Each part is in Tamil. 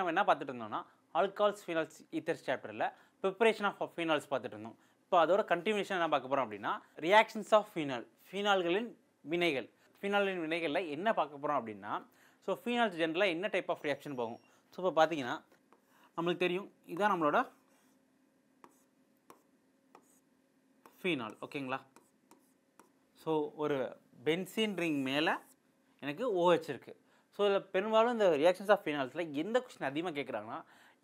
நம்ம என்ன பார்த்துட்டு இருந்தோம்னா ஆல்கஹால்ஸ் ஃபீனால்ஸ் ஈத்தர்ஸ் சாப்டரில் ப்ரிப்பரேஷன் ஆஃப் ஃபீனால்ஸ் பார்த்துட்டு இருந்தோம். இப்போ அதோட கண்டினியூஷன் என்ன பார்க்க போகிறோம் அப்படின்னா ரியாக்ஷன்ஸ் ஆஃப் ஃபீனால்களின் வினைகள். ஃபீனால்களின் வினைகளில் என்ன பார்க்க போகிறோம் அப்படின்னா ஸோ ஃபீனால்ஸ் ஜென்ரலாக என்ன டைப் ஆஃப் ரியாக்ஷன் போகும். ஸோ இப்போ பார்த்தீங்கன்னா நம்மளுக்கு தெரியும் இதுதான் நம்மளோட ஃபீனால். ஓகேங்களா. ஸோ ஒரு பென்சீன் ரிங் மேலே எனக்கு OH இருக்குது. ஸோ இதில் பெரும்பாலும் இந்த ரியாக்ஷன்ஸ் ஆஃப் ஃபீனால்ஸில் எந்த கொஸ்டின் அதிகமாக கேட்குறாங்கன்னா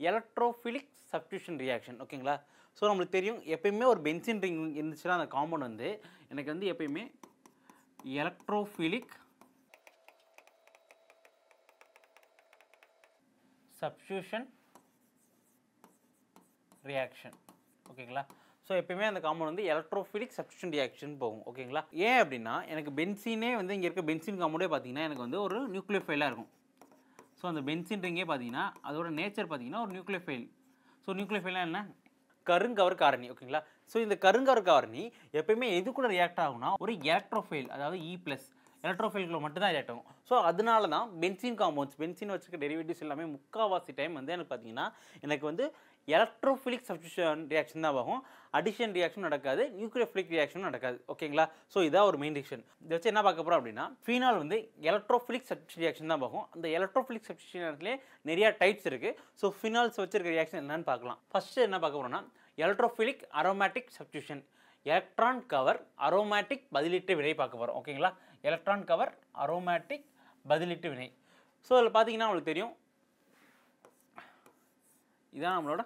எலக்ட்ரோஃபிலிக் சப்ஸ்டியூஷன் ரியாக்ஷன். ஓகேங்களா. ஸோ நம்மளுக்கு தெரியும் எப்பயுமே ஒரு பென்சீன் ரிங் இருந்துச்சுன்னா அந்த காம்பவுண்ட் வந்து எனக்கு வந்து எப்பயுமே எலக்ட்ரோஃபிலிக் சப்ஸ்டியூஷன் ரியாக்ஷன். ஓகேங்களா. ஸோ எப்பயுமே அந்த காம்பவுண்ட் வந்து எலக்ட்ரோஃபிலிக் சப்ஸ்டியூஷன் ரியாக்ஷன் போகும். ஓகேங்களா. ஏன் அப்படின்னா எனக்கு பென்சீனே வந்து இங்கே இருக்க பென்சீன் காம்பவுண்டே பார்த்தீங்கன்னா எனக்கு வந்து ஒரு நியூக்ளியோஃபைலாக இருக்கும். ஸோ அந்த பென்சீன் ரிங்கே பார்த்தீங்கன்னா அதோட நேச்சர் பார்த்தீங்கன்னா ஒரு நியூக்ளியோஃபைல். ஸோ நியூக்ளியோஃபைலாக என்ன கருங்கவர் காரணி. ஓகேங்களா. ஸோ இந்த கருங்கவர் காரணி எப்பயுமே எது கூட ரியாக்ட் ஆகும்னா ஒரு எலக்ட்ரோஃபைல், அதாவது E+ எலக்ட்ரோஃபைல்களை மட்டும் தான் ரியாக்ட் ஆகும். ஸோ அதனால தான் பென்சீன் காம்பவுண்ட்ஸ் பென்சீன் வச்சுருக்க டெரிவேட்டிவ்ஸ் எல்லாமே முக்கால்வாசி டைம் வந்து எனக்கு பார்த்தீங்கன்னா எனக்கு வந்து எலக்ட்ரோஃபிலிக் சப்ஸ்டியூஷன் ரியாக்ஷன் தான் ஆகும். அடிஷன் ரியாக்ஷன் நடக்காது, நியூக்ளியோஃபிலிக் ரியாக்ஷன் நடக்காது. ஓகேங்களா. ஸோ இதான் ஒரு மெயின் ரியாக்ஷன். இதை வச்சு என்ன பார்க்க போகிறோம் அப்படின்னா ஃபீனால் வந்து எலக்ட்ரோஃபிலிக் சப்ஸ்டியூஷன் ரியாக்ஷன் தான் பார்க்கும். அந்த எலக்ட்ரோஃபிலிக் சப்ஸ்டியூஷன்லேயே நிறையா டைப்ஸ் இருக்குது. ஸோ ஃபினால்ஸ் வச்சிருக்க ரியாக்ஷன் என்னன்னு பார்க்கலாம். ஃபஸ்ட்டு என்ன பார்க்க போகிறோம்னா எலக்ட்ரோஃபிலிக் அரோமேட்டிக் சப்ஸ்டியூஷன், எலக்ட்ரான் கவர் அரோமேட்டிக் பதிலீட்டு வினை பார்க்க போகிறோம். ஓகேங்களா. எலக்ட்ரான் கவர் அரோமேட்டிக் பதிலீட்டு வினை. ஸோ அதில் பார்த்தீங்கன்னா உங்களுக்கு தெரியும் இதான் நம்மளோட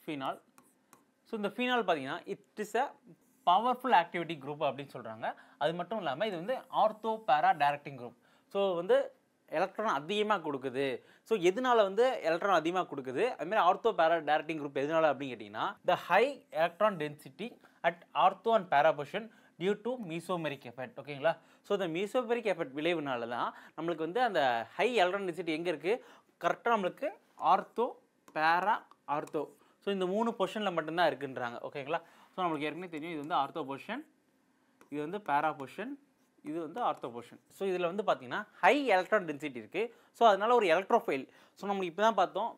ஃபீனால். ஸோ இந்த ஃபீனால் பார்த்தீங்கன்னா it is a powerful activity group அப்படின்னு சொல்கிறாங்க. அது மட்டும் இல்லாமல் இது வந்து ஆர்த்தோ பேரா டைரக்டிங் குரூப். ஸோ வந்து எலக்ட்ரான் அதிகமாக கொடுக்குது. ஸோ எதனால வந்து எலக்ட்ரான் அதிகமாக கொடுக்குது, அதுமாதிரி ஆர்த்தோ பேரா டைரக்டிங் குரூப் எதனால அப்படின்னு கேட்டிங்கன்னா the high electron density at ortho and para position due to mesomeric effect. ஓகேங்களா. ஸோ இந்த மீசோமெரிக் எஃபெக்ட் விளைவுனால தான் நம்மளுக்கு வந்து அந்த ஹை எலக்ட்ரான் டென்சிட்டி எங்கே இருக்குது, கரெக்டாக நம்மளுக்கு ஆர்த்தோ பேரா ஆர்த்தோ. ஸோ இந்த 3 பொசிஷனில் மட்டும்தான் இருக்குன்றாங்க. ஓகேங்களா. ஸோ நம்மளுக்கு ஏற்கனவே தெரியும் இது வந்து ஆர்த்தோ பொசிஷன், இது வந்து பேரா பொசிஷன், இது வந்து ஆர்த்தோ பொசிஷன். ஸோ இதில் வந்து பார்த்தீங்கன்னா ஹை எலக்ட்ரான் டென்சிட்டி இருக்குது. ஸோ அதனால் ஒரு எலக்ட்ரோஃபைல். ஸோ நம்மளுக்கு இப்போ தான் பார்த்தோம்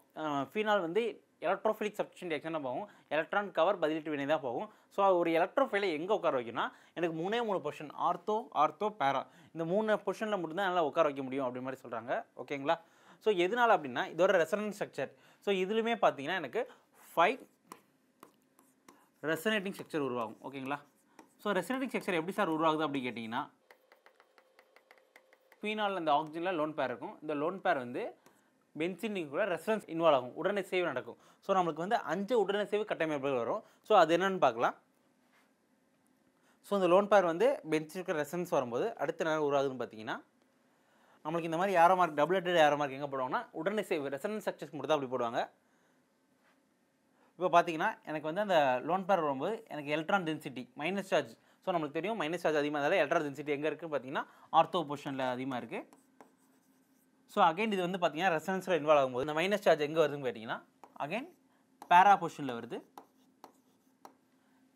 ஃபீனால் வந்து எலக்ட்ரோஃபிலிக் சப்ஸ்டியூஷன் ரியாக்ஷன் தான் போகும், எலக்ட்ரான் கவர் பதிலீட்டு வினை தான் போகும். ஸோ ஒரு எலக்ட்ரோஃபைலை எங்கே உட்கார வைக்கணும்னா எனக்கு 3 பொசிஷன் ஆர்த்தோ பேரா இந்த 3 பொசிஷனில் மட்டும்தான் நல்லா உட்கார வைக்க முடியும் அப்படி மாதிரி சொல்கிறாங்க. ஓகேங்களா. ஸோ எதனால் அப்படின்னா இதோட ரெசனன்ஸ் ஸ்ட்ரக்சர். ஸோ இதுலையுமே பார்த்தீங்கன்னா எனக்கு 5 ரெசனேட்டிங் ஸ்ட்ரக்சர் உருவாகும். ஓகேங்களா. ஸோ ரெசனேட்டிங் ஸ்ட்ரக்சர் எப்படி சார் உருவாகுது அப்படி கேட்டிங்கன்னா ஃபீனால் இந்த ஆக்சிஜனில் லோன் பேர் இருக்கும். இந்த லோன் பேர் வந்து பென்சீன் கூட ரெசனன்ஸ் இன்வால்வ் ஆகும், உடனிசைவு நடக்கும். ஸோ நம்மளுக்கு வந்து 5 உடனிசைவு கட்டமைப்புகள் வரும். ஸோ அது என்னென்னு பார்க்கலாம். ஸோ இந்த லோன் பேர் வந்து பென்சீனுக்கு ரெசனன்ஸ் வரும்போது அடுத்த நேரம் உருவாகுதுன்னு பார்த்தீங்கன்னா நம்மளுக்கு இந்த மாதிரி arrow mark double headed arrow mark எங்கே போடுவாங்கன்னா உடனிசைவு ரெசனன்ஸ் ஸ்ட்ரக்சர்ஸ் மட்டும் தான் அப்படி போடுவாங்க. இப்போ பார்த்தீங்கன்னா எனக்கு வந்து அந்த லோன் பேர் வரும்போது எனக்கு electron density minus charge. So நம்மளுக்கு தெரியும் மைனஸ் சார்ஜ் அதிகமாக இருந்தாலும் எலக்ட்ரான் டென்சிட்டி எங்கே இருக்குன்னு பார்த்தீங்கன்னா ஆர்த்தோ பொசிஷனில் அதிகமாக இருக்குது. ஸோ அகைன் இது வந்து பார்த்தீங்கன்னா ரெசனன்ஸில் இன்வால்வ் ஆகும்போது இந்த மைனஸ் சார்ஜ் எங்கே வருதுன்னு கேட்டிங்கன்னா அகைன் பேரா பொசிஷனில் வருது.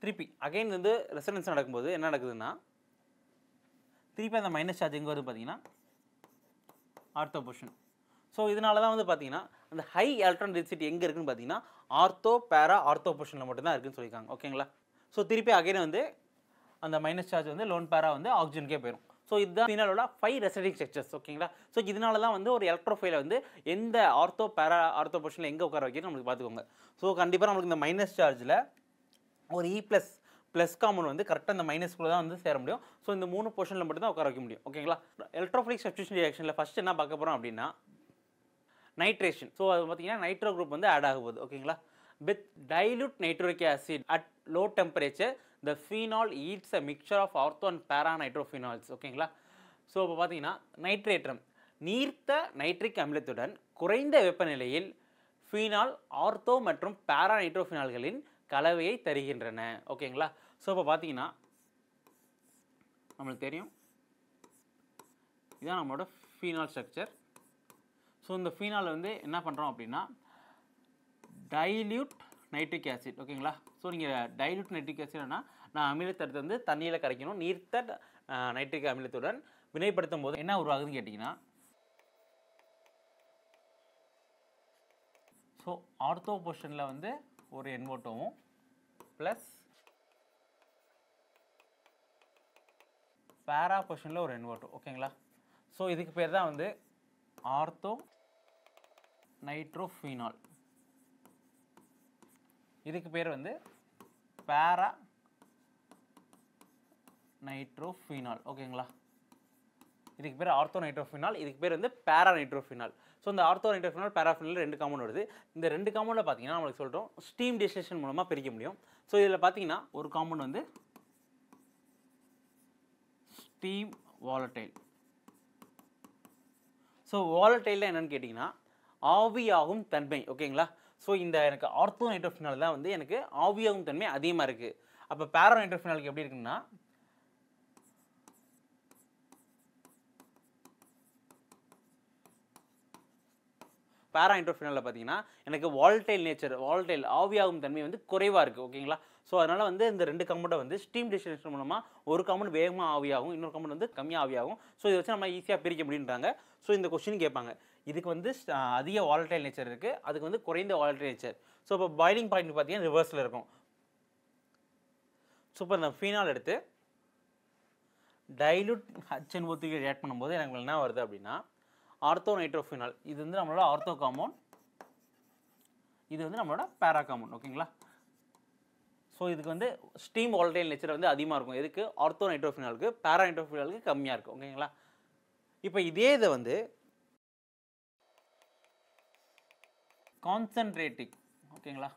திருப்பி அகைன் வந்து ரெசனன்ஸ் நடக்கும்போது என்ன நடக்குதுன்னா திருப்பி அந்த மைனஸ் சார்ஜ் எங்கே வருது பார்த்தீங்கன்னா ஆர்த்தோ பொசிஷன். ஸோ இதனால தான் வந்து பார்த்தீங்கன்னா அந்த ஹை எலக்ட்ரான் டென்சிட்டி எங்கே இருக்குன்னு பார்த்தீங்கன்னா ஆர்த்தோ பேரா ஆர்த்தோ பொசிஷனில் மட்டும்தான் இருக்குன்னு சொல்லியிருக்காங்க. ஓகேங்களா. ஸோ திருப்பி அகைன் வந்து அந்த மைனஸ் சார்ஜ் வந்து லோன் பேரா வந்து ஆக்சிஜனுக்கே போயிடும். ஸோ இதுதான் ஃபீனாலோட 5 ரெசனேட்டிங் ஸ்ட்ரக்சர்ஸ். ஓகேங்களா. ஸோ இதனால தான் வந்து ஒரு எலக்ட்ரோஃபைலை வந்து எந்த ஆர்த்தோ பேரா ஆர்த்தோ பொசிஷனில் எங்கே உட்கார வைக்கணும் நம்மளுக்கு பார்த்துக்கோங்க. ஸோ கண்டிப்பாக நம்மளுக்கு இந்த மைனஸ் சார்ஜில் ஒரு ப்ளஸ் காம்பவுண்ட் வந்து கரெக்டாக இந்த மைனஸ்குள்ளே தான் வந்து சேர முடியும். ஸோ இந்த 3 பொசிஷனில் மட்டும் தான் உட்கார வைக்க முடியும். ஓகேங்களா. எலக்ட்ரோஃபிலிக் சப்ஸ்டியூஷன் ரியாக்ஷனில் ஃபஸ்ட் என்ன பார்க்க போகிறோம் அப்படின்னா நைட்ரேஷன். ஸோ அது பார்த்தீங்கன்னா நைட்ரோ குரூப் வந்து ஆட் ஆக போகுது. ஓகேங்களா. With dilute nitric acid at low temperature the phenol yields a mixture of ortho and para nitrophenols. ஓகேங்களா. ஸோ இப்போ பார்த்தீங்கன்னா நைட்ரேற்றம் நீர்த்த நைட்ரிக் அமிலத்துடன் குறைந்த வெப்பநிலையில் ஃபீனால் ஆர்த்தோ மற்றும் பேரா நைட்ரோஃபினால்களின் கலவையை தருகின்றன. ஓகேங்களா. ஸோ இப்போ பார்த்தீங்கன்னா நம்மளுக்கு தெரியும் இதுதான் நம்மளோட ஃபீனால் ஸ்ட்ரக்சர். ஸோ இந்த ஃபீனால் வந்து என்ன பண்ணுறோம் அப்படின்னா டைல்யூட் நைட்ரிக் ஆசிட். ஓகேங்களா. ஸோ நீங்கள் டைல்யூட் நைட்ரிக் ஆசிட்னா நான் அமிலத்தை வந்து தண்ணியில் கரைக்கணும். நீர்த்த நைட்ரிக் அமிலத்துடன் வினைப்படுத்தும் போது என்ன உருவாகுதுன்னு கேட்டிங்கன்னா ஸோ ஆர்த்தோ பொசிஷனில் வந்து ஒரு NO2வும் ப்ளஸ் பேரா பொசிஷனில் ஒரு NO2. ஓகேங்களா? ஸோ இதுக்கு பேர் தான் வந்து ஆர்த்தோ நைட்ரோஃபீனால். இதுக்கு பேர் வந்து பேரா நைட்ரோஃபீனால். ஓகேங்களா? இதுக்கு பேர் ஆர்த்தோ நைட்ரோஃபீனால், இதுக்கு பேர் வந்து பேரா நைட்ரோஃபீனால். ஸோ இந்த ஆர்த்தோ நைட்ரோஃபீனால் பேராஃபீனால் 2 காம்பவுண்ட் வருது. இந்த 2 காம்பவுண்டில் பார்த்தீங்கன்னா நம்மளுக்கு சொல்கிறோம் ஸ்டீம் டிஸ்டிலேஷன் மூலமாக பிரிக்க முடியும். ஸோ இதில் பார்த்தீங்கன்னா ஒரு காம்பவுண்ட் வந்து ஸ்டீம் வாலடைல். ஸோ வாலடைல் என்னன்னு கேட்டிங்கன்னா ஆவியாகும் தன்மை. ஓகேங்களா? ஸோ இந்த எனக்கு ஆர்த்தோ நைட்ரோஃபீனால் தான் வந்து எனக்கு ஆவியாகும் தன்மை அதிகமாக இருக்குது. அப்போ பேரா நைட்ரோஃபீனாலுக்கு எப்படி இருக்குன்னா பேரா நைட்ரோஃபீனாலில் பார்த்தீங்கன்னா எனக்கு வாலடைல் நேச்சர், வாலடைல் ஆவியாகும் தன்மை வந்து குறைவாக இருக்குது. ஓகேங்களா? ஸோ அதனால் வந்து இந்த 2 காம்பவுண்டை வந்து ஸ்டீம் டிஸ்டிலேஷன் மூலமாக ஒரு காம்பவுண்ட் வேகமாக ஆவியாகும், இன்னொரு காம்பவுண்ட் வந்து கம்மியாக ஆவியாகும். ஸோ இதை வச்சு நம்ம ஈஸியாக பிரிக்க முடியுன்றாங்க. ஸோ இந்த கொஸ்டின் கேட்பாங்க. இதுக்கு வந்து அதிக வாலடைல் நேச்சர் இருக்குது, அதுக்கு வந்து குறைந்த வாலடைல் நேச்சர். ஸோ இப்போ பாயிலிங் பாயிண்ட் பார்த்தீங்கன்னா ரிவர்ஸில் இருக்கும். ஸோ இப்போ இந்த ஃபீனால் எடுத்து டைலூட் HNO3 ரியாக்ட் பண்ணும்போது எனக்கு என்ன வருது அப்படின்னா ஆர்த்தோ நைட்ரோஃபீனால். இது வந்து நம்மளோட ஆர்த்தோ காம்பவுண்ட், இது வந்து நம்மளோட பேரா காம்பவுண்ட். ஓகேங்களா? ஸோ இதுக்கு வந்து ஸ்டீம் வாலடைல் நேச்சர் வந்து அதிகமாக இருக்கும். எதுக்கு? ஆர்த்தோ நைட்ரோஃபீனாலுக்கு. பேரா நைட்ரோஃபீனாலுக்கு கம்மியாக இருக்கும். ஓகேங்களா? இப்போ இதே இதை வந்து கான்சன்ட்ரேட்டிக், ஓகேங்களா,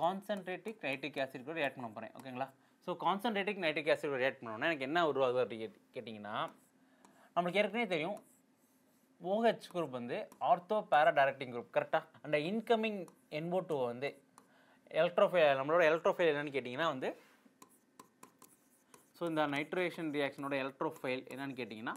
கான்சன்ட்ரேட்டிக் நைட்ரிக் ஆசிட் கூட ரியாக்ட் பண்ண போகிறேன். ஓகேங்களா? ஸோ கான்சன்ட்ரேட்டிக் நைட்ரிக் ஆசிட் ரியாக்ட் பண்ணோன்னா எனக்கு என்ன உருவாகுது அப்படி கேட்டிங்கன்னா நம்மளுக்கு ஏற்கனவே தெரியும் OH குரூப் வந்து ஆர்த்தோ பேரா டைரக்டிங் குரூப். கரெக்டாக? அந்த இன்கமிங் NO2 வந்து எலக்ட்ரோஃபைல், நம்மளோட எலக்ட்ரோஃபைல் என்னன்னு கேட்டிங்கன்னா வந்து ஸோ இந்த நைட்ரேஷன் ரியாக்ஷனோட எலக்ட்ரோஃபைல் என்னன்னு கேட்டிங்கன்னா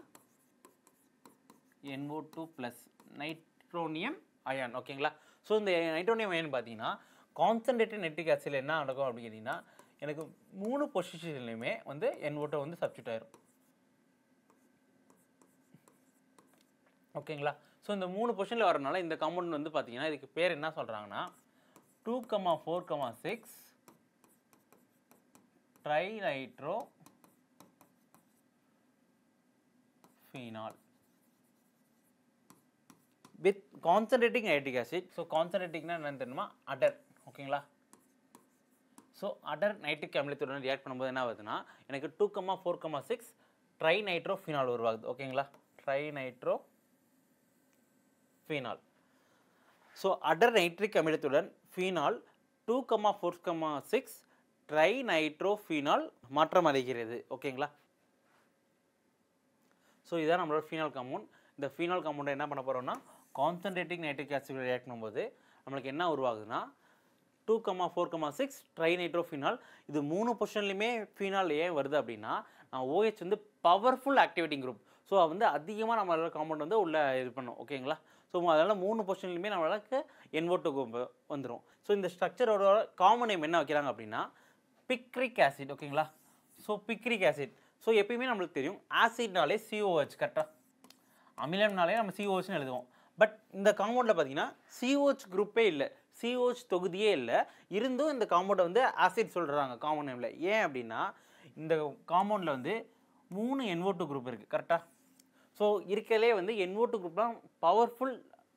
NO2 ப்ளஸ் நைட்ரோனியம் அயான். ஓகேங்களா? ஸோ இந்த நைட்ரோனியம் அயான் பார்த்தீங்கன்னா கான்சன்ட்ரேட்டட் நைட்ரிக் ஆசிடில் என்ன நடக்கும் அப்படின்னு கேட்டிங்கன்னா எனக்கு 3 பொசிஷன்லையுமே வந்து NO2 வந்து சப்ஸ்டியூட் ஆயிரும். ஓகேங்களா? ஸோ இந்த 3 பொசிஷனில் வரனால இந்த காம்பவுண்ட் வந்து பார்த்தீங்கன்னா இதுக்கு பேர் என்ன சொல்கிறாங்கன்னா 2,4,6 trinitro phenol with concentrating nitric acid. So கான்சன்ட்ரேட்டிங்னா என்னன்னு தெரியுமா? அடர். ஓகேங்களா? ஸோ அடர் நைட்ரிக் அமிலத்துடன் ரியாக்ட் பண்ணும்போது என்ன ஆகுதுன்னா எனக்கு 2,4,6 ட்ரைநைட்ரோ ஃபீனால் உருவாகுது. ஓகேங்களா? Trinitro phenol. ஸோ அடர் நைட்ரிக் அமிலத்துடன் ஃபீனால் 2,4,6 ட்ரைநைட்ரோஃபீனால் மாற்றம் அடைகிறது. ஓகேங்களா? ஸோ இதுதான் நம்மளோட ஃபீனால் காம்பவுண்ட். இந்த ஃபீனால் காம்பவுண்டை என்ன பண்ண போகிறோம்னா கான்சன்ட்ரேட்டிங் நைட்ரிக் ஆசிட் ரியாக்ட் பண்ணும்போது நம்மளுக்கு என்ன உருவாகுதுன்னா 2,4,6 ட்ரைநைட்ரோஃபீனால். இது 3 பொசிஷன்லையுமே ஃபீனால் ஏன் வருது அப்படின்னா OH வந்து பவர்ஃபுல் ஆக்டிவேட்டிங் குரூப். ஸோ வந்து அதிகமாக நம்மளோட காம்பவுண்ட் வந்து உள்ள இது பண்ணும். ஓகேங்களா? ஸோ அதனால் 3 பொசிஷன்லையுமே நம்மளுக்கு NO2 வந்துடும். ஸோ இந்த ஸ்ட்ரக்சரோட காமன் நேம் என்ன வைக்கிறாங்க அப்படின்னா பிக்ரிக் ஆசிட். ஓகேங்களா? So picric acid. ஸோ எப்பயுமே நம்மளுக்கு தெரியும் ஆசிட்னாலே COH. கரெக்டாக? அமிலம்னாலே நம்ம COHன்னு எழுதுவோம். பட் இந்த காம்பவுண்டில் பார்த்தீங்கன்னா COH குரூப்பே இல்லை, COH தொகுதியே இல்லை. இருந்தும் இந்த காம்பவுண்டை வந்து ஆசிட் சொல்கிறாங்க காமன் நேமில். ஏன் அப்படின்னா இந்த காம்பவுண்டில் வந்து 3 NO2 குரூப் இருக்குது. கரெக்டாக? ஸோ இருக்கலே வந்து NO2 குரூப் தான் powerful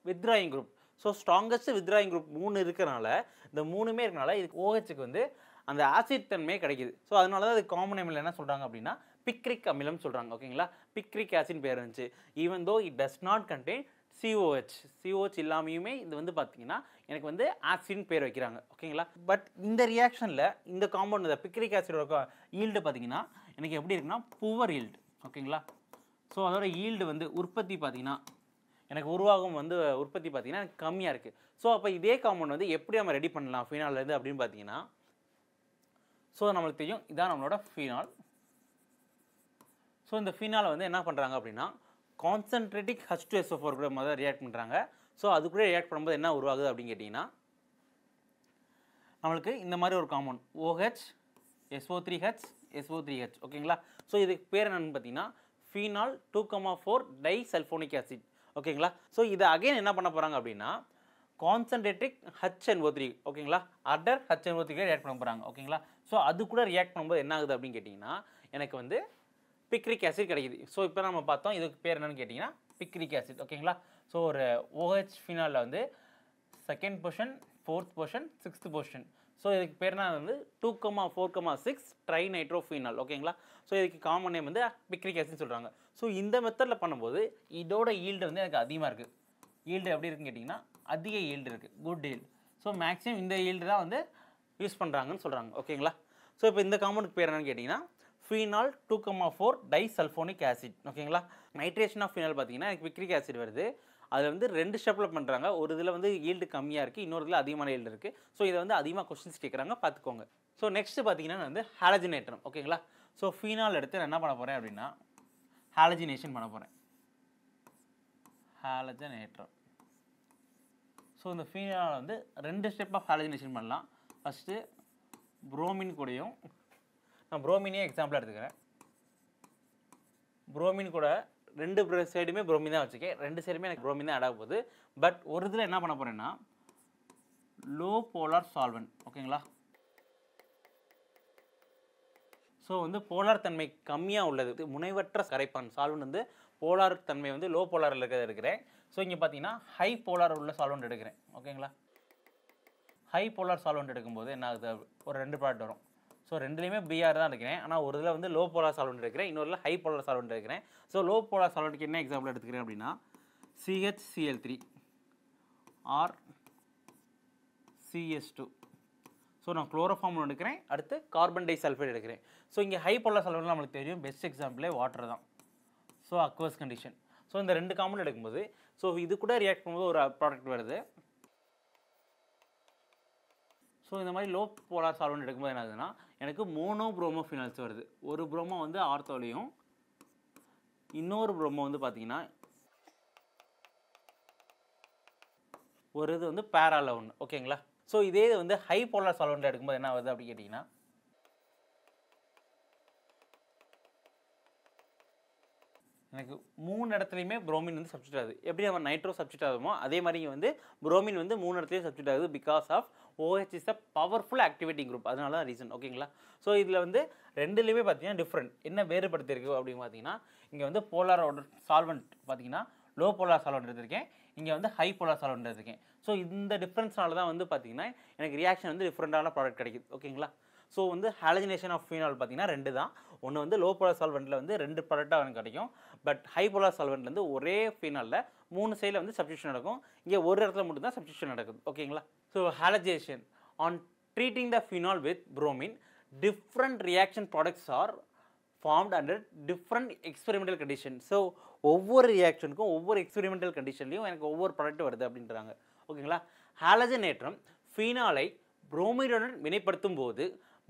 withdrawing group. So strongest withdrawing group 3 இருக்கிறனால இந்த 3மே இருக்கனால இதுக்கு OHக்கு வந்து அந்த ஆசிட் தன்மையே கிடைக்குது. ஸோ அதனால தான் அது காமன் நேமில் என்ன சொல்கிறாங்க அப்படின்னா பிக்ரிக் அமிலம் சொல்கிறாங்க. ஓகேங்களா? பிக்ரிக் ஆசிட் பேர் இருந்துச்சு. Even though it does not contain COH இல்லாமையுமே இது வந்து பார்த்தீங்கன்னா எனக்கு வந்து ஆசிட்னு பேர் வைக்கிறாங்க. ஓகேங்களா? பட் இந்த ரியாக்ஷனில் இந்த காம்பவுண்ட் இந்த பிக்ரிக் ஆசிடோட ஈல்டு பார்த்தீங்கன்னா எனக்கு எப்படி இருக்குன்னா புவர் ஈல்டு. ஓகேங்களா? ஸோ அதோட ஈல்டு வந்து உற்பத்தி பார்த்தீங்கன்னா எனக்கு உருவாகும் வந்து உற்பத்தி பார்த்தீங்கன்னா எனக்கு கம்மியாக இருக்குது. ஸோ அப்போ இதே காம்பவுண்ட் வந்து எப்படி நம்ம ரெடி பண்ணலாம் ஃபீனால்லேருந்து அப்படின்னு பார்த்தீங்கன்னா ஸோ நம்மளுக்கு தெரியும் இதான் நம்மளோட ஃபீனால். ஸோ இந்த ஃபீனாலை வந்து என்ன பண்ணுறாங்க அப்படின்னா கான்சன்ட்ரேட்டிக் H2SO4 கூட முதல்ல ரியாக்ட் பண்ணுறாங்க. ஸோ அது கூட ரியாக்ட் பண்ணும்போது என்ன உருவாகுது அப்படின்னு கேட்டிங்கன்னா நம்மளுக்கு இந்த மாதிரி ஒரு காம்பவுண்ட் OH SO3H SO3H. ஓகேங்களா? ஸோ இதுக்கு பேர் என்னன்னு பார்த்தீங்கன்னா ஃபீனால் 2,4 டைசல்ஃபோனிக் ஆசிட். ஓகேங்களா? ஸோ இதை அகைன் என்ன பண்ண போகிறாங்க அப்படின்னா கான்சன்ட்ரேட்டிக் HNO3 ஓகேங்களா, அதர் HNO3 ரியாக்ட் பண்ண போகிறாங்க ஓகேங்களா. ஸோ அது கூட ரியாக்ட் பண்ணும்போது என்ன ஆகுது அப்படின்னு கேட்டிங்கன்னா எனக்கு வந்து பிக்ரிக் ஆசிட் கிடைக்குது. ஸோ இப்போ நம்ம பார்த்தோம் இதுக்கு பேர் என்னன்னு கேட்டிங்கன்னா பிக்ரிக் ஆசிட் ஓகேங்களா. ஸோ ஒரு OH ஃபினாலில் வந்து second position, fourth position, sixth position. So இதுக்கு பேர்னா வந்து 2,4,6 ட்ரைநைட்ரோஃபினால் ஓகேங்களா. ஸோ இதுக்கு காமன் நேம் வந்து பிக்ரிக் ஆசிட் சொல்கிறாங்க. ஸோ இந்த மெத்தடில் பண்ணும்போது இதோட ஈல்டு வந்து எனக்கு அதிகமாக இருக்குது. ஈல்டு எப்படி இருக்குன்னு கேட்டிங்கன்னா அதிக ஈல்டு இருக்குது, குட் ஈல்டு. ஸோ மேக்ஸிமம் இந்த ஈல்டு தான் வந்து யூஸ் பண்ணுறாங்கன்னு சொல்கிறாங்க ஓகேங்களா. ஸோ இப்போ இந்த காம்பவுண்டுக்கு பேர் என்னன்னு கேட்டிங்கன்னா ஃபினால் 2,4 டைசல்ஃபோனிக் ஆசிட் ஓகேங்களா. நைட்ரேஷன் ஆஃப் ஃபினால் பார்த்தீங்கன்னா எனக்கு பிக்ரிக் ஆசிட் வருது. அதில் வந்து 2 ஸ்டெப்பில் பண்ணுறாங்க. ஒரு இதில் வந்து ஈல்டு கம்மியாக இருக்குது, இன்னொரு இதில் அதிகமான ஈல்டு இருக்குது. ஸோ இதை வந்து அதிகமாக கொஸ்டின்ஸ் கேட்குறாங்க, பார்த்துக்கோங்க. ஸோ நெக்ஸ்ட் பார்த்தீங்கன்னா வந்து ஹாலஜினேட்டர் ஓகேங்களா. ஸோ ஃபினால் எடுத்து நான் என்ன பண்ண போகிறேன் அப்படின்னா ஹாலஜினேஷன் பண்ண போகிறேன். ஹாலஜினேட்டர். ஸோ இந்த ஃபினால் வந்து 2 ஸ்டெப் ஆஃப் ஹாலஜினேஷன் பண்ணலாம். ஃபஸ்ட்டு புரோமின் கூடயும், நான் புரோமினே எக்ஸாம்பிளாக எடுத்துக்கிறேன். புரோமின் கூட 2 சைடுமே புரோமின் தான் வச்சுக்கேன். 2 சைடுமே எனக்கு புரோமின் தான் ஆட் ஆக போகுது. பட் ஒரு இதில் என்ன பண்ண போகிறேன்னா லோ போலார் சால்வெண்ட் ஓகேங்களா. ஸோ வந்து போலார் தன்மை கம்மியாக உள்ளது முனைவற்ற கரைப்பான் சால்வெண்ட் வந்து போலார் தன்மை வந்து லோ போலாரில் இருக்கிறத எடுக்கிறேன். ஸோ இங்கே பார்த்தீங்கன்னா ஹை போலார் உள்ள சால்வெண்ட் எடுக்கிறேன் ஓகேங்களா. ஹை போலார் சால்வெண்ட் எடுக்கும்போது என்ன ஆகுது, ஒரு 2 ப்ராடக்ட் வரும். ஸோ ரெண்டுலேயுமே பிஆர் தான் எடுக்கிறேன். ஆனால் ஒரு இதில் வந்து லோ போலார் சால்வெண்ட் எடுக்கிறேன், இன்னொரு ஹை போலார் சால்வெண்ட் எடுக்கிறேன். ஸோ லோ போலார் சால்வெண்ட்டுக்கு என்ன எக்ஸாம்பிள் எடுத்துக்கிறேன் அப்படின்னா CHCl3 ஆர் CS2. ஸோ நான் குளோரோஃபார்ம் எடுக்கிறேன், அடுத்து கார்பன் டை சல்ஃபைடு எடுக்கிறேன். ஸோ இங்கே ஹை போலார் சால்வெண்ட் நம்மளுக்கு தெரியும், பெஸ்ட் எக்ஸாம்பிளே வாட்டர் தான். So aqueous condition. ஸோ இந்த 2 காம்பவுண்ட் எடுக்கும்போது ஸோ இது கூட ரியாக்ட் பண்ணும்போது ஒரு ப்ராடக்ட் வருது. ஸோ இந்த மாதிரி லோ போலார் சால்வெண்ட் எடுக்கும்போது என்ன ஆகுதுன்னா எனக்கு மோனோ ப்ரோமோ ஃபினால்ஸ் வருது. ஒரு ப்ரோமோ வந்து ஆர்த்தோலையும், இன்னொரு ப்ரோமோ வந்து பார்த்தீங்கன்னா ஒரு இது வந்து பேரால ஒன்று ஓகேங்களா. ஸோ இதே வந்து ஹை போலார் சால்வெண்ட் எடுக்கும்போது என்ன ஆகுது அப்படின்னு கேட்டிங்கன்னா எனக்கு 3 இடத்துலையுமே புரோமின் வந்து சப்ஸ்டியூட் ஆகுது. எப்படி நம்ம நைட்ரோ சப்ஸ்டியூட் ஆகுமோ அதே மாதிரி வந்து புரோமின் வந்து 3 இடத்துலையும் சப்ஸ்டியூட் ஆகுது. Because of OH is a powerful activating group, அதனால தான் ரீசன் ஓகேங்களா. ஸோ இதில் வந்து ரெண்டுலேயுமே பார்த்தீங்கன்னா டிஃப்ரெண்ட் என்ன வேறுபடுத்திருக்கு அப்படின்னு பார்த்தீங்கன்னா இங்கே வந்து போலாரோட சால்வெண்ட் பார்த்தீங்கன்னா லோ போலார் சால்வெண்ட் எடுத்திருக்கேன், இங்கே வந்து ஹை போலார் சால்வெண்ட் எடுத்திருக்கேன். ஸோ இந்த டிஃப்ரென்ஸ்னால தான் வந்து பார்த்தீங்கன்னா எனக்கு ரியாக்ஷன் வந்து டிஃப்ரெண்டான ப்ராடக்ட் கிடைக்குது ஓகேங்களா. ஸோ வந்து ஹாலஜினேஷன் ஆஃப் ஃபினால் பார்த்தீங்கன்னா 2 தான். ஒன்று வந்து லோ போலார் சால்வெண்ட்டில் வந்து 2 ப்ராடக்டாக எனக்கு கிடைக்கும். பட் ஹை போலார் சால்வெண்ட் வந்து ஒரே ஃபினாலில் 3 சைடில் வந்து சப்ஸ்டியூஷன் நடக்கும், இங்கே ஒரு இடத்துல மட்டும் தான் சப்ஸ்டியூஷன் நடக்குது ஓகேங்களா. So halogenation on treating the phenol with bromine different reaction products are formed under different experimental condition. So ஒவ்வொரு ரியாக்ஷனுக்கும் ஒவ்வொரு எக்ஸ்பெரிமெண்டல் கண்டிஷன்லையும் எனக்கு ஒவ்வொரு ப்ராடக்ட் வருது அப்படின்றாங்க ஓகேங்களா. ஹாலஜனேற்றம் ஃபினாலை புரோமைடுடன் வினைப்படுத்தும் போது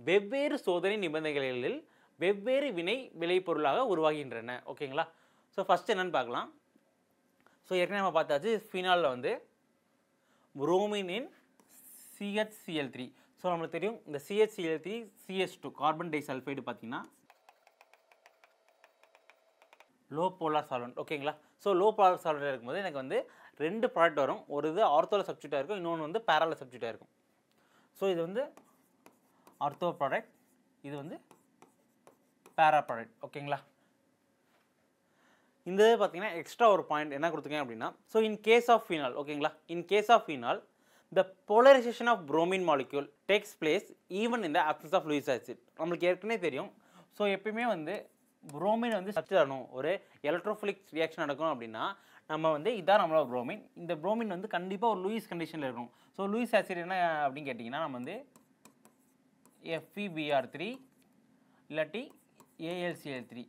வெவ்வேறு சோதனை நிபந்தனைகளில் வெவ்வேறு வினை விளைபொருளாக உருவாகின்றன ஓகேங்களா. ஸோ ஃபஸ்ட் என்னன்னு பார்க்கலாம். ஸோ ஏற்கனவே நம்ம பார்த்தாச்சு ஃபினாலில் வந்து புரோமினின் CHCl3. ஸோ நம்மளுக்கு தெரியும் இந்த CHCl3 CS2 carbon disulphide பார்த்தீங்கன்னா லோ போலார் சால்வெண்ட் ஓகேங்களா. ஸோ லோ போலார் சால்வெண்ட் இருக்கும்போது எனக்கு வந்து 2 ப்ராடக்ட் வரும். ஒரு இது ஆர்த்தோவில் சப்ஸ்டியூட்டாக இருக்கும், இன்னொன்று வந்து பேரால சப்ஸ்டியூட்டாக இருக்கும். ஸோ இது வந்து ஆர்த்தோ ப்ராடக்ட், இது வந்து பேரா ப்ராடக்ட் ஓகேங்களா. இந்த பார்த்தீங்கன்னா எக்ஸ்ட்ரா ஒரு பாயிண்ட் என்ன கொடுத்துருக்கேன் அப்படின்னா so in case of phenol ஓகேங்களா, in case of phenol the polarization of bromine molecule takes place even in the absence of Lewis acid. நம்மளுக்கு ஏற்கனவே தெரியும். ஸோ எப்பயுமே வந்து புரோமின் வந்து சப்ஸ்டியூட் ஆகணும், ஒரு எலக்ட்ரோஃபிலிக் ரியாக்ஷன் நடக்கணும் அப்படின்னா நம்ம வந்து இதான் நம்மளோட புரோமின். இந்த புரோமின் வந்து கண்டிப்பாக ஒரு லூயிஸ் கண்டிஷனில் இருக்கணும். ஸோ லூயிஸ் ஆசிட் என்ன அப்படின்னு கேட்டிங்கன்னா நம்ம வந்து FeBr3 இல்லாட்டி AlCl3.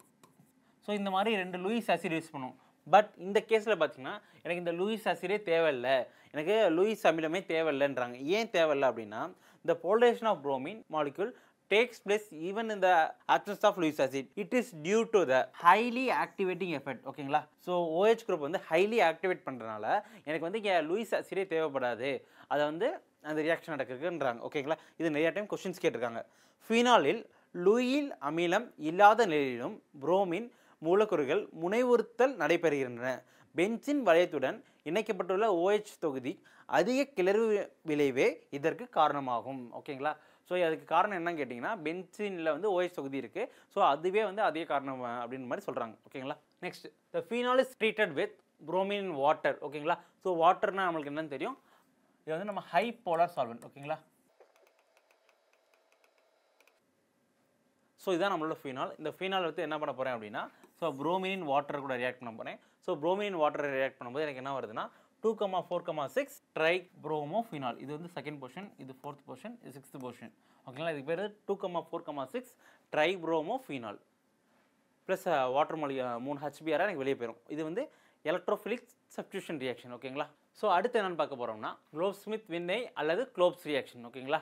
ஸோ இந்த மாதிரி 2 லூயிஸ் ஆசிட் யூஸ் பண்ணுவோம். பட் இந்த கேஸில் பார்த்தீங்கன்னா எனக்கு இந்த லூயிஸ் ஆசிடே தேவையில்லை, எனக்கு லூயிஸ் அமிலமே தேவையில்லைன்றாங்க. ஏன் தேவையில்லை அப்படின்னா the polarization of bromine molecule takes place even in the absence of Lewis acid. It is due to the highly activating effect ஓகேங்களா. ஸோ OH குரூப் வந்து ஹைலி ஆக்டிவேட் பண்ணுறதுனால எனக்கு வந்து இங்கே லூயிஸ் ஆசிடே தேவைப்படாது, அதை வந்து அந்த ரியாக்ஷன் நடக்குதுன்றாங்க ஓகேங்களா. இது நிறைய டைம் கொஸ்டின்ஸ் கேட்டிருக்காங்க. ஃபினாலில் லூயில் அமிலம் இல்லாத நிலையிலும் புரோமின் மூலக்கூறுகள் முனைவுறுத்தல் நடைபெறுகின்றன. பென்சின் வளையத்துடன் இணைக்கப்பட்டுள்ள OH தொகுதி அதிக கிளர்வு விளைவே இதற்கு காரணமாகும். ஓகேங்களா? ஸோ அதுக்கு காரணம் என்னன்னு கேட்டிங்கன்னா பென்சீனில் வந்து OH தொகுதி இருக்குது. ஸோ அதுவே வந்து அதே காரணம் அப்படின்ற மாதிரி சொல்கிறாங்க. ஓகேங்களா? Next the phenol is treated with bromine water. ஓகேங்களா? ஸோ வாட்டர்னா நம்மளுக்கு என்னன்னு தெரியும், இது வந்து நம்ம ஹை போலார் சால்வெண்ட். ஓகேங்களா? ஸோ இதுதான் நம்மளோட ஃபீனால். இந்த ஃபீனால் வந்து என்ன பண்ண போகிறேன் அப்படின்னா, ஸோ புரோமின் வாட்டர் கூட ரியாக்ட் பண்ண போகிறேன். ஸோ புரோமின் வாட்டர் ரியாக்ட் பண்ணும்போது எனக்கு என்ன வருதுன்னா 2,4,6 ட்ரை புரோமோ ஃபினால். இது வந்து செகண்ட் பொசிஷன், இது ஃபோர்த் பொசிஷன், இது சிக்ஸ்த் பொசிஷன். ஓகேங்களா? இதுக்கு பேர் 2,4,6 tri bromo phenol plus water மாலி 3 HBr எனக்கு வெளியே போயிடும். இது வந்து எலக்ட்ரோஃபிலிக் சப்ஸ்டியூஷன் ரியாக்ஷன். ஓகேங்களா? ஸோ அடுத்து என்னென்னு பார்க்க போகிறோம்னா க்ளோப்-ஸ்மித் வினை அல்லது க்ளோப்ஸ் ரியாக்ஷன். ஓகேங்களா?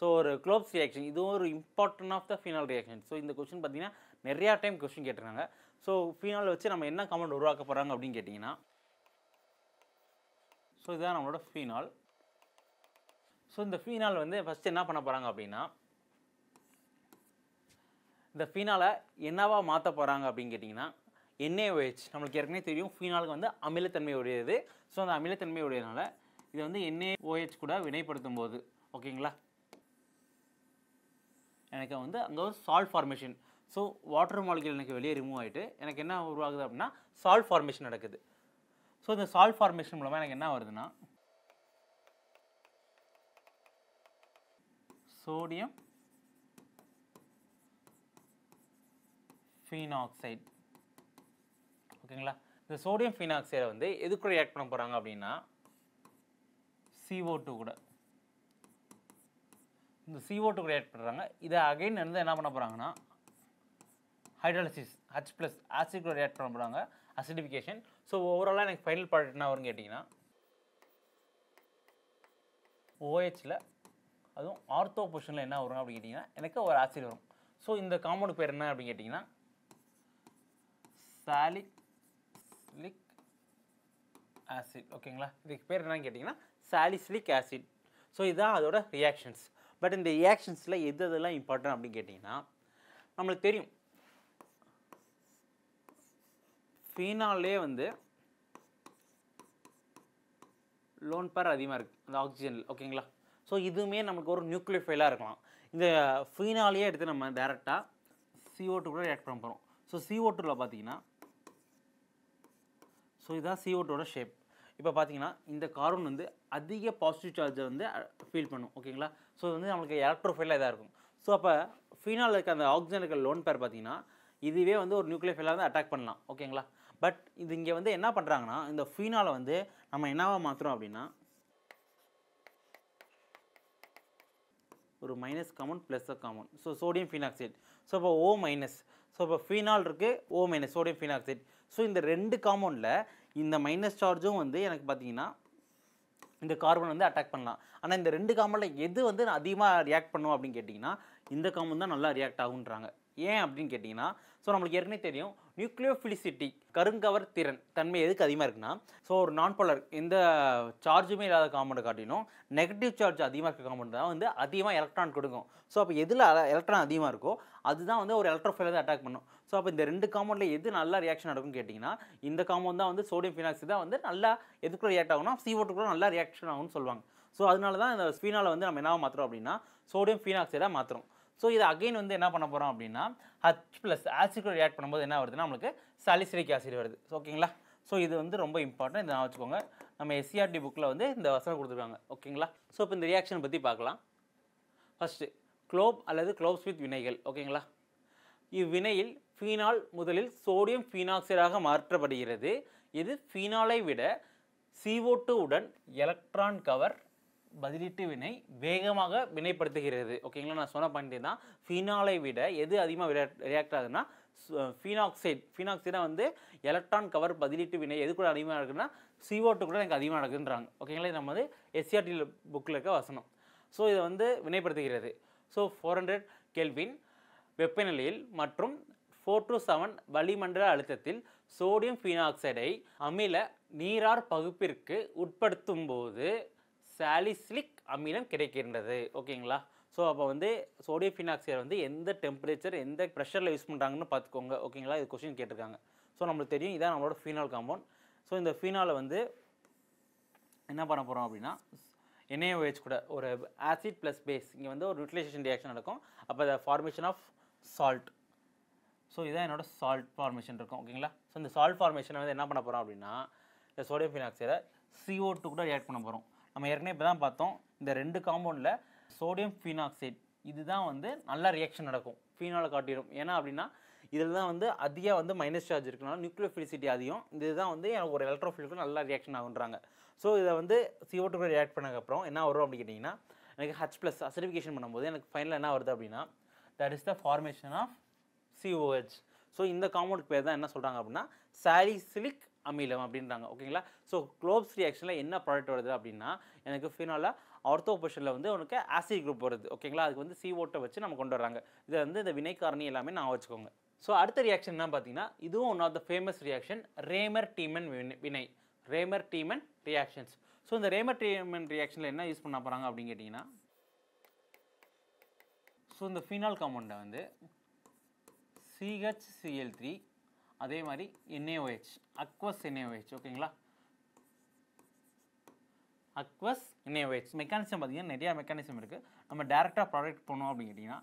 ஸோ ஒரு க்ளோப்ஸ் ரியாக்ஷன் இது ஒரு important of the phenol reaction. So இந்த கொஸ்டின் பார்த்தீங்கன்னா நிறையா டைம் கொஸ்டின் கேட்டிருக்காங்க. ஸோ ஃபீனால் வச்சு நம்ம என்ன காம்பவுண்ட் உருவாக்க போகிறாங்க அப்படின்னு கேட்டிங்கன்னா, ஸோ இதுதான் நம்மளோட ஃபீனால். ஸோ இந்த ஃபீனால் வந்து ஃபஸ்ட்டு என்ன பண்ண போகிறாங்க அப்படின்னா, இந்த ஃபீனாலை என்னவா மாற்ற போகிறாங்க அப்படின்னு கேட்டிங்கன்னா NaOH. நம்மளுக்கு ஏற்கனவே தெரியும் ஃபீனாலுக்கு வந்து அமிலத்தன்மை உடையது. ஸோ அந்த அமிலத்தன்மை உடையதுனால இது வந்து NaOH கூட வினைப்படுத்தும் போது, ஓகேங்களா, எனக்கு வந்து அங்கே ஒரு salt formation. So water molecule எனக்கு வெளியே ரிமூவ் ஆகிட்டு எனக்கு என்ன உருவாகுது அப்படின்னா சால்ட் ஃபார்மேஷன் நடக்குது. ஸோ இந்த சால்ட் ஃபார்மேஷன் மூலமாக எனக்கு என்ன வருதுன்னா சோடியம் ஃபீனாக்சைடு. ஓகேங்களா? இந்த சோடியம் ஃபீனாக்சைடை வந்து எதுக்கு ரியாக்ட் பண்ண போகிறாங்க அப்படின்னா CO2 கூட. இந்த CO2 கூட ரியாக்ட் பண்ணுறாங்க. இதை அகைன் வந்து என்ன பண்ண போகிறாங்கன்னா ஹைட்ராலிசிஸ் H+ ஆசிட் கூட ரியாக்ட் பண்ண போகிறாங்க, அசிடிஃபிகேஷன். ஸோ ஓவராலாக எனக்கு ஃபைனல் ப்ராடக்ட் என்ன வரும்னு கேட்டிங்கன்னா OHல அதுவும் ஆர்த்தோ பொசிஷனில் என்ன வரும் அப்படின்னு கேட்டிங்கன்னா எனக்கு ஒரு ஆசிட் வரும். ஸோ இந்த காம்பவுண்ட் பேர் என்ன அப்படின்னு கேட்டிங்கன்னா சாலிசிலிக் ஆசிட். ஓகேங்களா? இதுக்கு பேர் என்னன்னு கேட்டிங்கன்னா சாலிசிலிக் ஆசிட். ஸோ இதுதான் அதோட ரியாக்ஷன்ஸ். பட் இந்த ரியாக்ஷன்ஸில் எதெல்லாம் இம்பார்ட்டன்ட் அப்படின்னு கேட்டிங்கன்னா நம்மளுக்கு தெரியும் ஃபீனாலே வந்து லோன் பேர் அதிகமாக இருக்குது அந்த ஆக்சிஜனில். ஓகேங்களா? ஸோ இதுவுமே நமக்கு ஒரு நியூக்ளியோஃபைலாக இருக்கலாம். இந்த ஃபீனாலேயே எடுத்து நம்ம டேரெக்டாக CO2 கூட ரியாக்ட் பண்ண போகிறோம். ஸோ CO2வில் பார்த்தீங்கன்னா ஸோ இதுதான் CO2ஓட ஷேப். இப்போ பார்த்தீங்கன்னா இந்த கார்பன் வந்து அதிக பாசிட்டிவ் சார்ஜை வந்து ஃபீல் பண்ணும். ஓகேங்களா? ஸோ வந்து நம்மளுக்கு எலக்ட்ரோஃபைலாக இதாக இருக்கும். ஸோ அப்போ ஃபீனால் இருக்க அந்த ஆக்சிஜன் இருக்க லோன் பேர் பார்த்தீங்கன்னா இதுவே வந்து ஒரு நியூக்ளியோஃபைலாக வந்து அட்டாக் பண்ணலாம். ஓகேங்களா? பட் இது இங்கே வந்து என்ன பண்ணுறாங்கன்னா இந்த ஃபீனாலை வந்து நம்ம என்னவா மாற்றுறோம் அப்படின்னா ஒரு minus common plus common. So sodium phenoxide. So இப்போ O-. ஸோ இப்போ ஃபீனால் இருக்குது, O- சோடியம் ஃபீனாக்சைடு. ஸோ இந்த ரெண்டு காம்பவுண்டில் இந்த மைனஸ் சார்ஜும் வந்து எனக்கு பார்த்தீங்கன்னா இந்த கார்பன் வந்து அட்டாக் பண்ணலாம். ஆனால் இந்த ரெண்டு காம்பவுண்டில் எது வந்து அதிகமாக ரியாக்ட் பண்ணும் அப்படின்னு கேட்டிங்கன்னா இந்த காம்பவுண்ட் தான் நல்லா ரியாக்ட் ஆகுன்றாங்க. ஏன் அப்படின்னு கேட்டிங்கன்னா ஸோ நம்மளுக்கு ஏற்கனவே தெரியும் நியூக்ளியோஃபிலிசிட்டி கருங்கவர் திறன் தன்மை எதுக்கு அதிகமாக இருக்குன்னா ஸோ ஒரு நான்போலர் எந்த சார்ஜுமே இல்லாத காம்பவுண்டை காட்டிலும் நெகட்டிவ் சார்ஜ் அதிகமாக இருக்க காம்பவுண்ட் தான் வந்து அதிகமாக எலக்ட்ரான் கொடுக்கும். ஸோ அப்போ எதில் எலக்ட்ரான் அதிகமாக இருக்கோ அதுதான் வந்து ஒரு எலக்ட்ரோஃபைல் வந்து அட்டாக் பண்ணும். ஸோ அப்போ இந்த ரெண்டு காம்பவுண்டில் எது நல்லா ரியாக்ஷன் நடக்கும்னு கேட்டிங்கன்னா இந்த காம்பவுண்ட் தான் வந்து சோடியம் ஃபீனாக்சைடு தான் வந்து நல்லா எதுக்குள்ள ரியாக்ட் ஆகும்னா CO2 கூட நல்லா ரியாக்ஷன் ஆகும்னு சொல்லுவாங்க. ஸோ அதனால தான் இந்த ஃபீனாலை வந்து நம்ம என்ன மாற்றுறோம் அப்படின்னா சோடியம் ஃபீனாக்சைடாக மாற்றுறோம். ஸோ இது அகைன் வந்து என்ன பண்ண போகிறோம் அப்படின்னா H+ ஆசிட் கூட ரியாக்ட் பண்ணும்போது என்ன வருதுன்னா நம்மளுக்கு சாலிசிலிக் ஆசிட் வருது. ஓகேங்களா? ஸோ இது வந்து ரொம்ப இம்பார்ட்டன்ட். இதை நான் வச்சுக்கோங்க. நம்ம SCRT புக்கில் வந்து இந்த வசனம் கொடுத்துருக்காங்க. ஓகேங்களா? ஸோ இப்போ இந்த ரியாக்ஷனை பற்றி பார்க்கலாம். ஃபஸ்ட்டு க்ளோப் அல்லது க்ளோப்-ஸ்மித் வினைகள். ஓகேங்களா? இவ்வினையில் ஃபீனால் முதலில் சோடியம் ஃபீனாக்சைடாக மாற்றப்படுகிறது. இது ஃபீனாலை விட CO2 உடன் எலக்ட்ரான் கவர் பதிலீட்டு வினை வேகமாக வினைப்படுத்துகிறது. ஓகேங்களா? நான் சொன்ன பாயிண்ட் தான். ஃபீனாலை விட எது அதிகமாக ரியாக்ட் ஆகுதுன்னா ஃபீனாக்சைடாக வந்து எலக்ட்ரான் கவர் பதிலீட்டு வினை எது கூட அதிகமாக இருக்குதுன்னா CO2 கூட எனக்கு அதிகமாக நடக்குதுன்றாங்க. ஓகேங்களா? இது நம்ம வந்து SCRT புக்கில் இருக்க வசனம். ஸோ இதை வந்து வினைப்படுத்துகிறது. ஸோ 400 கெல்வின் வெப்பநிலையில் மற்றும் 4 to 7 வளிமண்டல அழுத்தத்தில் சோடியம் ஃபீனாக்சைடை அமில நீரார் பகுப்பிற்கு உட்படுத்தும் போது சாலிசிலிக் அமிலம் கிடைக்கின்றது. ஓகேங்களா? ஸோ அப்போ வந்து சோடியம் ஃபீனாக்சைடு வந்து எந்த டெம்பரேச்சர் எந்த ப்ரெஷரில் யூஸ் பண்ணுறாங்கன்னு பார்த்துக்கோங்க. ஓகேங்களா? இது கொஸ்டின் கேட்டிருக்காங்க. ஸோ நம்மளுக்கு தெரியும் இதான் நம்மளோட ஃபீனால் காம்பவுண்ட். ஸோ இந்த ஃபீனாலை வந்து என்ன பண்ண போகிறோம் அப்படின்னா NaOH கூட ஒரு ஆசிட் ப்ளஸ் பேஸ் இங்கே வந்து ஒரு நியூட்ரலைசேஷன் ரியாக்ஷன் நடக்கும். அப்போ the formation of salt. So இதான் என்னோட சால்ட் ஃபார்மேஷன் இருக்கும் ஓகேங்களா. ஸோ இந்த சால்ட் ஃபார்மேஷனை வந்து என்ன பண்ண போகிறோம் அப்படின்னா இந்த சோடியம் ஃபினாக்சைடை CO2 கூட ரியாக்ட் பண்ண போகிறோம். நம்ம ஏற்கனவே இப்போ தான் பார்த்தோம் இந்த 2 காம்பவுண்டில் சோடியம் ஃபினாக்சைட் இதுதான் வந்து நல்ல ரியாக்ஷன் நடக்கும் ஃபீனாலை காட்டிடும். ஏன்னா அப்படின்னா இதில் தான் வந்து அதிக வந்து மைனஸ் சார்ஜ் இருக்கனால நியூக்ளியோஃபிலிசிட்டி அதிகம். இதுதான் வந்து எனக்கு ஒரு எலக்ட்ரோஃபிலுக்கு நல்லா ரியாக்ஷன் ஆகுன்றாங்க. ஸோ இதை வந்து CO2 கூட ரியாக்ட் பண்ணதுக்கப்புறம் என்ன வரும் அப்படின்னு கேட்டிங்கன்னா எனக்கு H+ அசிடிஃபிகேஷன் பண்ணும்போது எனக்கு ஃபைனலாக என்ன வருது அப்படின்னா that is the formation of COH. So இந்த காம்பவுண்டுக்கு பேர் தான் என்ன சொல்கிறாங்க அப்படின்னா சாலிசிலிக் அமிலம் அப்படின்றாங்க ஓகேங்களா. ஸோ க்ளோப்ஸ் ரியாக்ஷனில் என்ன ப்ராடக்ட் வருது அப்படின்னா எனக்கு ஃபினாலாக ஆர்த்தோ பொசிஷனில் வந்து உனக்கு ஆசிட் குரூப் வருது ஓகேங்களா. அதுக்கு வந்து CO2 வச்சு நம்ம கொண்டு வராங்க. இதை வந்து இந்த வினை காரணி எல்லாமே நான் வச்சுக்கோங்க. ஸோ அடுத்த ரியாக்ஷன் என்ன பார்த்தீங்கன்னா இதுவும் one of the famous reaction Reimer Tiemann வினை. Reimer Tiemann reactions. ஸோ இந்த ரேமர்-டீமன் ரியாக்ஷனில் என்ன யூஸ் பண்ண போகிறாங்க அப்படின்னு கேட்டிங்கன்னா ஸோ இந்த ஃபினால் காம்பவுண்டை வந்து CHCl3 அதே மாதிரி NaOH அக்வஸ் NaOH ஓகேங்களா. அக்வஸ் NaOH மெக்கானிசம் பார்த்தீங்கன்னா நிறையா மெக்கானிசம் இருக்குது. நம்ம டேரெக்டாக ப்ராடக்ட் பண்ணோம் அப்படின்னு கேட்டிங்கன்னா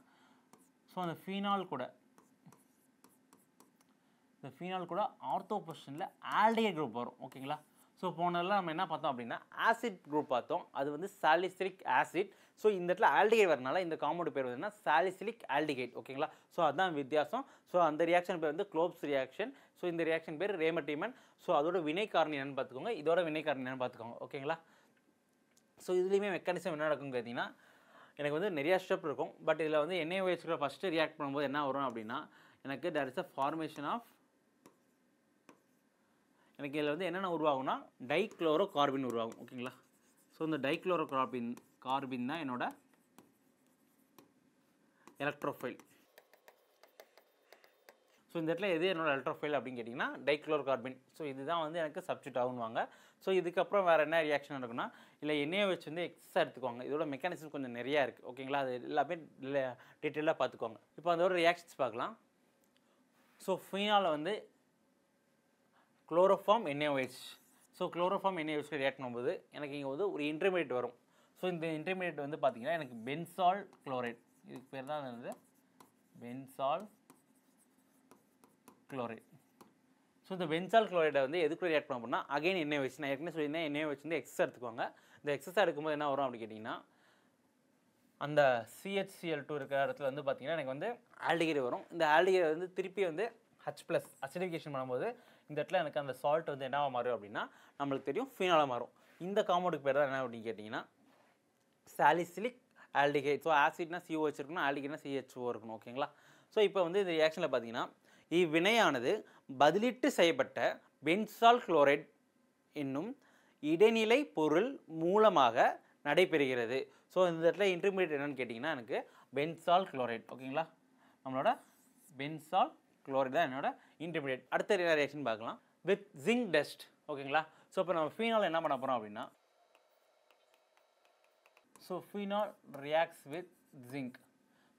ஸோ அந்த ஃபீனால் கூட ஆர்த்தோ பொசிஷனில் ஆல்டிஹைட் குரூப் வரும் ஓகேங்களா. ஸோ போனதெல்லாம் நம்ம என்ன பார்த்தோம் அப்படின்னா ஆசிட் குரூப் பார்த்தோம். அது வந்து சாலிசிலிக் ஆசிட். ஸோ இந்த இடத்துல ஆல்டிஹைட் வரனால இந்த காம்பவுண்ட் பேர் வந்து சாலிசிலிக் ஆல்டிஹைட் ஓகேங்களா. ஸோ அதுதான் வித்தியாசம். ஸோ அந்த ரியாக்ஷன் பேர் வந்து க்ளோப்ஸ் ரியாக்ஷன். ஸோ இந்த ரியாக்ஷன் பேர் ரேமர்-டீமன். ஸோ அதோட வினை காரணி என்னன்னு பார்த்துக்கோங்க, இதோட வினை காரணி என்னன்னு பார்த்துக்கோங்க ஓகேங்களா. ஸோ இதுலேயுமே மெக்கானிசம் என்ன நடக்கும்னு பார்த்தீங்கன்னா எனக்கு வந்து நிறையா ஸ்டெப் இருக்கும். பட் இதில் வந்து NaOH கூட ஃபஸ்ட்டு ரியாக்ட் பண்ணும்போது என்ன வரும் அப்படின்னா எனக்கு there is a formation of எனக்கு இதில் வந்து என்னென்ன உருவாகும்னா டைக்ளோரோ கார்பின் உருவாகும் ஓகேங்களா. ஸோ இந்த டைக்ளோரோ கார்பின் தான் என்னோட எலக்ட்ரோஃபைல். ஸோ இந்த இடத்துல எது என்னோட எலக்ட்ரோஃபைல் அப்படின்னு கேட்டிங்கன்னா டைக்ளோரோ கார்பின். ஸோ இதுதான் வந்து எனக்கு சப்ஸ்டியூட் ஆகுவாங்க. ஸோ இதுக்கப்புறம் வேறு என்ன ரியாக்ஷன் நடக்குன்னா இல்லை NaOH வந்து எக்ஸஸாக எடுத்துக்குவாங்க. இதோட மெக்கானிசம் கொஞ்சம் நிறையா இருக்குது ஓகேங்களா. அது எல்லாமே டீட்டெயிலாக பார்த்துக்கோங்க. இப்போ அதோட ரியாக்ஷன்ஸ் பார்க்கலாம். ஸோ ஃபீனால் வந்து chloroform NaOH. So chloroform NaOH react பண்ணும்போது எனக்கு இங்கே வந்து ஒரு இன்டர்மீடியட் வரும். ஸோ இந்த இன்டர்மீடியட் வந்து பார்த்திங்கன்னா எனக்கு பென்சால் குளோரைட். இதுக்கு பேர் தான் வந்து பென்சால் குளோரைட். ஸோ இந்த பென்சால் குளோரைடை வந்து எதுக்குள்ள ரியாக்ட் பண்ண போனால் அகைன் NaOH. நான் ஏற்கனவே சொல்லியிருந்தேன் NaOH வந்து எக்ஸஸ் எடுத்துக்குவாங்க. இந்த எக்ஸஸாக எடுக்கும்போது என்ன வரும் அப்படின்னு கேட்டிங்கன்னா அந்த CHCl2 இருக்கிற இடத்துல வந்து பார்த்திங்கன்னா எனக்கு வந்து ஆல்டிஹைட் வரும். இந்த ஆல்டிஹைட் வந்து திருப்பி வந்து H+ அசிடிஃபிகேஷன் பண்ணும்போது இந்த இடத்துல எனக்கு அந்த சால்ட் வந்து என்னவா மாறும் அப்படின்னா நம்மளுக்கு தெரியும் ஃபீனாலாக மாறும். இந்த காம்பவுண்டுக்கு பேர் தான் என்ன அப்படின்னு கேட்டிங்கன்னா சாலிசிலிக் ஆல்டிஹைட். ஸோ ஆசிட்னா COH இருக்கணும், ஆல்டிஹைட்னா CHO இருக்கணும் ஓகேங்களா. ஸோ இப்போ வந்து இந்த ரியாக்ஷனில் பார்த்தீங்கன்னா இவ்வினையானது பதிலீட்டு செய்யப்பட்ட பென்சால் குளோரைட் என்னும் இடைநிலை பொருள் மூலமாக நடைபெறுகிறது. ஸோ இந்த இடத்துல இன்டர்மீடியட் என்னன்னு கேட்டிங்கன்னா எனக்கு பென்சால் குளோரைட் ஓகேங்களா. நம்மளோட பென்சால் குளோரைட் தான் என்னோட இன்டர்மீடியட். அடுத்த ரியாக்ஷன் பார்க்கலாம் வித் ஜிங்க் டஸ்ட் ஓகேங்களா. ஸோ இப்போ நம்ம ஃபீனால் என்ன பண்ண போகிறோம் அப்படின்னா so phenol reacts with zinc.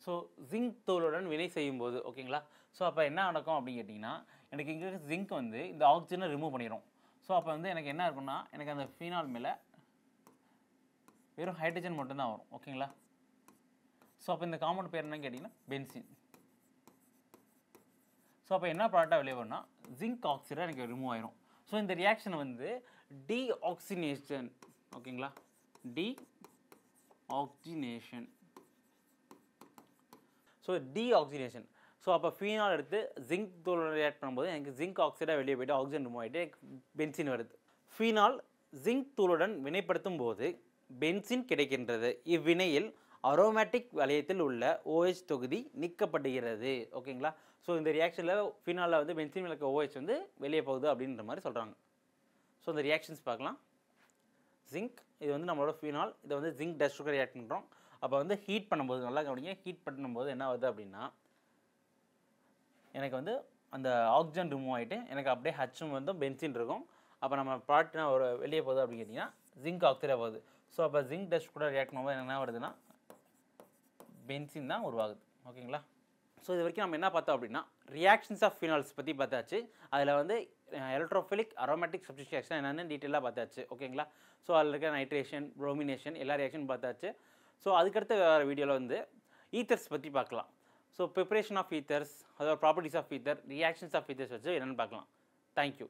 So zinc தூளுடன் வினை செய்யும்போது ஓகேங்களா. ஸோ அப்போ என்ன நடக்கும் அப்படின்னு கேட்டிங்கன்னா எனக்கு இங்கே ஜிங்க் வந்து இந்த ஆக்சிஜனை ரிமூவ் பண்ணிடும். ஸோ அப்போ வந்து எனக்கு என்ன இருக்குன்னா எனக்கு அந்த ஃபீனால் மேலே வெறும் ஹைட்ரஜன் மட்டும்தான் வரும் ஓகேங்களா. ஸோ அப்போ இந்த காம்பவுண்ட் பேர் என்னன்னு கேட்டிங்கன்னா பென்சின். ஸோ அப்போ என்ன ப்ராடக்டாக வெளியே வரும்னா ஜிங்க் ஆக்சைடு எனக்கு ரிமூவ் ஆயிரும். ஸோ இந்த ரியாக்ஷன் வந்து டீஆக்சினேஷன் ஓகேங்களா. டீஆக்சினேஷன். ஸோ டீஆக்சினேஷன். ஸோ அப்போ ஃபீனால் எடுத்து ஜிங்க் தூளோட ரியாக்ட் பண்ணும்போது எனக்கு ஜிங்க் ஆக்சைடாக வெளியே போய்ட்டு ஆக்சிஜன் ரிமூவ் ஆகிட்டு பென்சின் வருது. ஃபீனால் ஜிங்க் தூளுடன் வினைப்படுத்தும் போது பென்சின் கிடைக்கின்றது. இவ்வினையில் அரோமேட்டிக் வளையத்தில் உள்ள OH தொகுதி நீக்கப்படுகிறது ஓகேங்களா. ஸோ இந்த ரியாக்ஷனில் ஃபீனாலில் வந்து பென்சின் விளக்க OH வந்து வெளியே போகுது அப்படின்ற மாதிரி சொல்கிறாங்க. ஸோ இந்த ரியாக்ஷன்ஸ் பார்க்கலாம். ஜிங்க் இது வந்து நம்மளோட ஃபீனால். இதை வந்து ஜிங்க் டஸ்ட்டுக்கு ரியாக்ட் பண்ணுறோம். அப்போ வந்து ஹீட் பண்ணும்போது நல்லா கவனிங்க. ஹீட் பண்ணும்போது என்ன ஆகுது அப்படின்னா எனக்கு வந்து அந்த ஆக்சிஜன் ரிமூவ் ஆகிட்டு எனக்கு அப்படியே ஹச்சும் வந்து பென்சின் இருக்கும். அப்போ நம்ம ப்ராடக்ட்னா ஒரு வெளியே போகுது அப்படின்னு கேட்டிங்கன்னா ஜிங்க் ஆக்சைடாக போகுது. ஸோ அப்போ ஜிங்க் டஸ்ட் கூட ரியாக்ட் பண்ணும்போது என்ன வருதுன்னா பென்சின் தான் உருவாகுது ஓகேங்களா. ஸோ இது வரைக்கும் நம்ம என்ன பார்த்தோம் அப்படின்னா ரியாக்ஷன்ஸ் ஆஃப் ஃபினால்ஸ் பற்றி பார்த்தாச்சு. அதில் வந்து எலக்ட்ரோஃபிலிக் அரோமேட்டிக் சப்ஸ்டிடியூஷன் என்னென்னு டீட்டெயிலாக பார்த்தாச்சு ஓகேங்களா. ஸோ அதில் இருக்க நைட்ரேஷன், ப்ரோமினேஷன் எல்லா ரியாக்ஷன் பார்த்தாச்சு. ஸோ அதுக்கடுத்து வேறு வீடியோவில் வந்து ஈத்தர்ஸ் பற்றி பார்க்கலாம். ஸோ ப்ரிப்பரேஷன் ஆஃப் ஈத்தர்ஸ், அதோட properties of ether, reactions of ethers வச்சு என்னென்னு பார்க்கலாம். தேங்க்யூ.